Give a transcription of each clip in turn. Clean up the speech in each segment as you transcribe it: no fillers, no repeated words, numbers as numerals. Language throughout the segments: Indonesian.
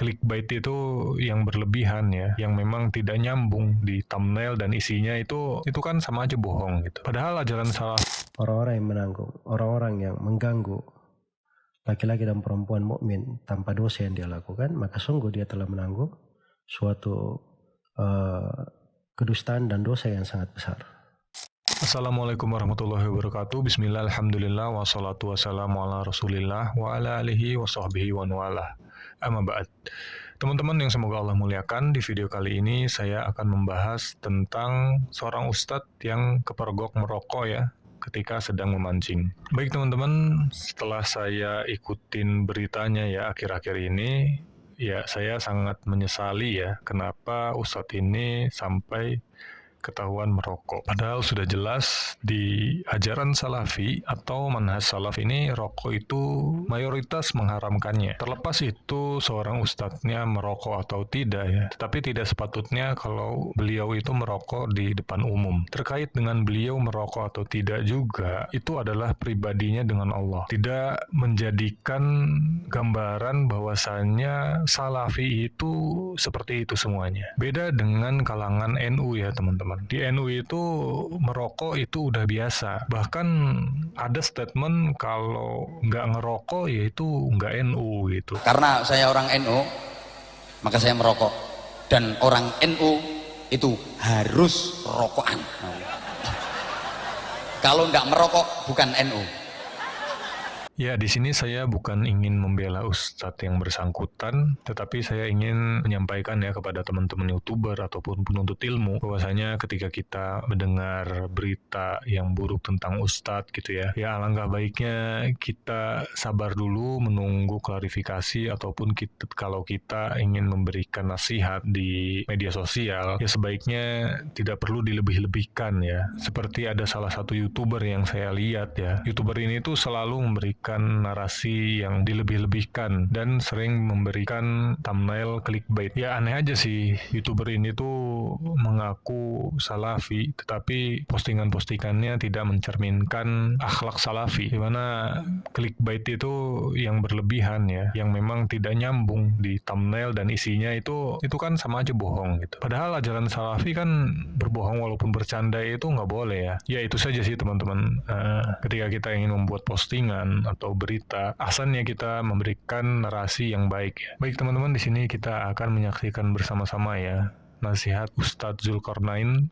clickbait itu yang berlebihan ya, yang memang tidak nyambung di thumbnail dan isinya itu kan sama aja bohong gitu. Padahal ajaran salah orang-orang yang menanggung, orang-orang yang mengganggu laki-laki dan perempuan mukmin tanpa dosa yang dia lakukan, maka sungguh dia telah menanggung suatu kedustaan dan dosa yang sangat besar. Assalamualaikum warahmatullahi wabarakatuh. Bismillah, alhamdulillah, wassalatu wassalamu ala rasulillah, wa ala alihi wa sahbihi wa nuwalah. Amma ba'd. Teman-teman yang semoga Allah muliakan, di video kali ini saya akan membahas tentang seorang ustadz yang kepergok merokok ya, ketika sedang memancing. Baik teman-teman, setelah saya ikutin beritanya ya akhir-akhir ini, ya saya sangat menyesali ya, kenapa ustadz ini sampai ketahuan merokok. Padahal sudah jelas di ajaran salafi atau manhaj salaf ini rokok itu mayoritas mengharamkannya. Terlepas itu seorang ustadznya merokok atau tidak ya, tetapi tidak sepatutnya kalau beliau itu merokok di depan umum. Terkait dengan beliau merokok atau tidak juga, itu adalah pribadinya dengan Allah. Tidak menjadikan gambaran bahwasannya salafi itu seperti itu semuanya. Beda dengan kalangan NU ya teman-teman. Di NU itu merokok itu udah biasa. Bahkan ada statement kalau nggak ngerokok ya itu nggak NU gitu. Karena saya orang NU, maka saya merokok. Dan orang NU itu harus rokokan. Kalau nggak merokok bukan NU. Ya, di sini saya bukan ingin membela ustadz yang bersangkutan, tetapi saya ingin menyampaikan ya kepada teman-teman YouTuber ataupun penuntut ilmu, bahwasanya ketika kita mendengar berita yang buruk tentang ustadz gitu ya, alangkah baiknya kita sabar dulu menunggu klarifikasi, ataupun kalau kita ingin memberikan nasihat di media sosial, ya sebaiknya tidak perlu dilebih-lebihkan ya. Seperti ada salah satu YouTuber yang saya lihat ya, YouTuber ini tuh selalu memberikan narasi yang dilebih-lebihkan dan sering memberikan thumbnail clickbait. Ya aneh aja sih, YouTuber ini tuh mengaku salafi tetapi postingan-postingannya tidak mencerminkan akhlak salafi, dimana clickbait itu yang berlebihan ya, yang memang tidak nyambung di thumbnail dan isinya itu kan sama aja bohong gitu. Padahal ajaran salafi kan berbohong walaupun bercanda itu nggak boleh ya. Ya itu saja sih teman-teman. Ketika kita ingin membuat postingan atau berita, asalnya kita memberikan narasi yang baik ya. Baik teman-teman, di sini kita akan menyaksikan bersama-sama ya nasihat Ustadz Zulkarnain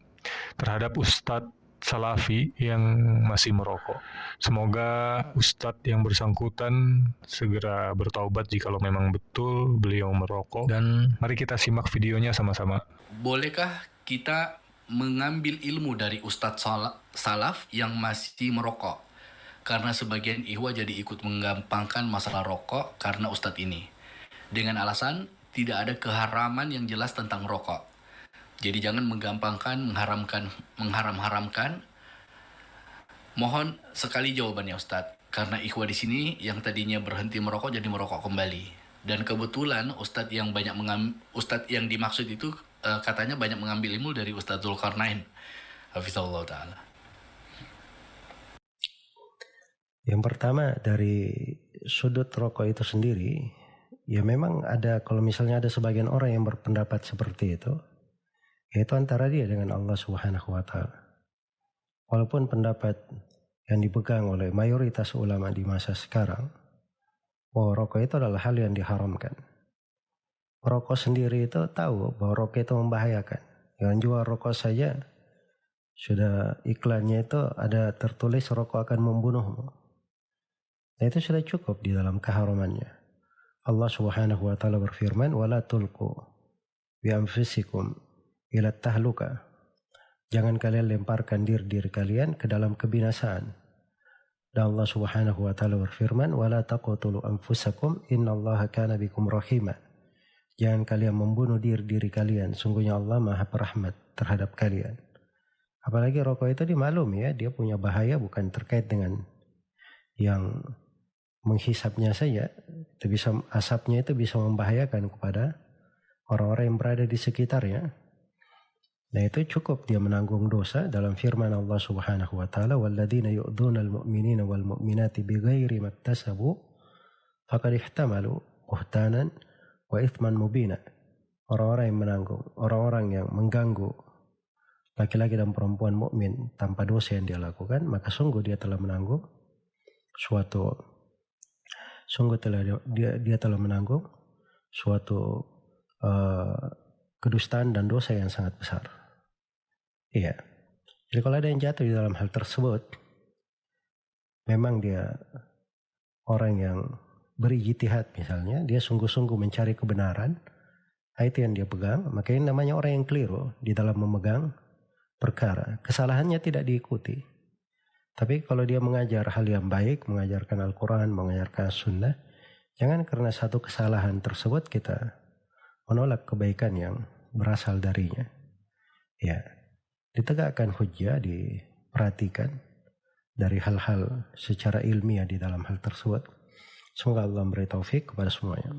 terhadap Ustadz salafi yang masih merokok. Semoga Ustadz yang bersangkutan segera bertaubat jikalau memang betul beliau merokok, dan mari kita simak videonya sama-sama. Bolehkah kita mengambil ilmu dari Ustadz salaf yang masih merokok? Karena sebagian ikhwah jadi ikut menggampangkan masalah rokok karena ustadz ini, dengan alasan tidak ada keharaman yang jelas tentang rokok. Jadi jangan menggampangkan, mengharam-haramkan. Mohon sekali jawabannya Ustadz, karena ikhwah di sini yang tadinya berhenti merokok jadi merokok kembali. Dan kebetulan ustadz yang dimaksud itu katanya banyak mengambil ilmu dari Ustadz Zulkarnain, hafizahullah ta'ala. Yang pertama, dari sudut rokok itu sendiri, ya memang ada, kalau misalnya ada sebagian orang yang berpendapat seperti itu, yaitu antara dia dengan Allah Subhanahu wa Ta'ala. Walaupun pendapat yang dipegang oleh mayoritas ulama di masa sekarang, bahwa rokok itu adalah hal yang diharamkan. Rokok sendiri itu tahu bahwa rokok itu membahayakan. Yang jual rokok saja sudah iklannya itu ada tertulis rokok akan membunuhmu. Nah, itu sudah cukup di dalam keharamannya. Allah Subhanahu wa Ta'ala berfirman, "Wala tulqu bi anfusikum ila tahluka." Jangan kalian lemparkan diri kalian ke dalam kebinasaan. Dan Allah Subhanahu wa Ta'ala berfirman, "Wala taqtulu anfusakum innallaha kana bikum rahima." Jangan kalian membunuh diri kalian, sungguhnya Allah Maha Perahmat terhadap kalian. Apalagi rokok itu dimaklum ya, dia punya bahaya bukan terkait dengan yang menghisapnya saja, itu bisa, asapnya itu bisa membahayakan kepada orang-orang yang berada di sekitarnya. Nah itu cukup dia menanggung dosa dalam firman Allah Subhanahu wa Ta'ala, "Walladzina yu'dzuna al-mu'minina wal mu'minati bighairi maktasabu faqad ihtamalu buhtanan wa ithman mubina, orang-orang yang menanggung, orang-orang yang mengganggu laki-laki dan perempuan mukmin tanpa dosa yang dia lakukan, maka sungguh dia telah menanggung dia telah menanggung suatu kedustaan dan dosa yang sangat besar. Iya. Jadi kalau ada yang jatuh di dalam hal tersebut, memang dia orang yang berijtihad misalnya, dia sungguh-sungguh mencari kebenaran, itu yang dia pegang, maka ini namanya orang yang keliru di dalam memegang perkara. Kesalahannya tidak diikuti. Tapi kalau dia mengajar hal yang baik, mengajarkan Al-Quran, mengajarkan Sunnah, jangan karena satu kesalahan tersebut kita menolak kebaikan yang berasal darinya. Ya, ditegakkan hujjah, diperhatikan dari hal-hal secara ilmiah di dalam hal tersebut. Semoga Allah memberi taufik kepada semuanya.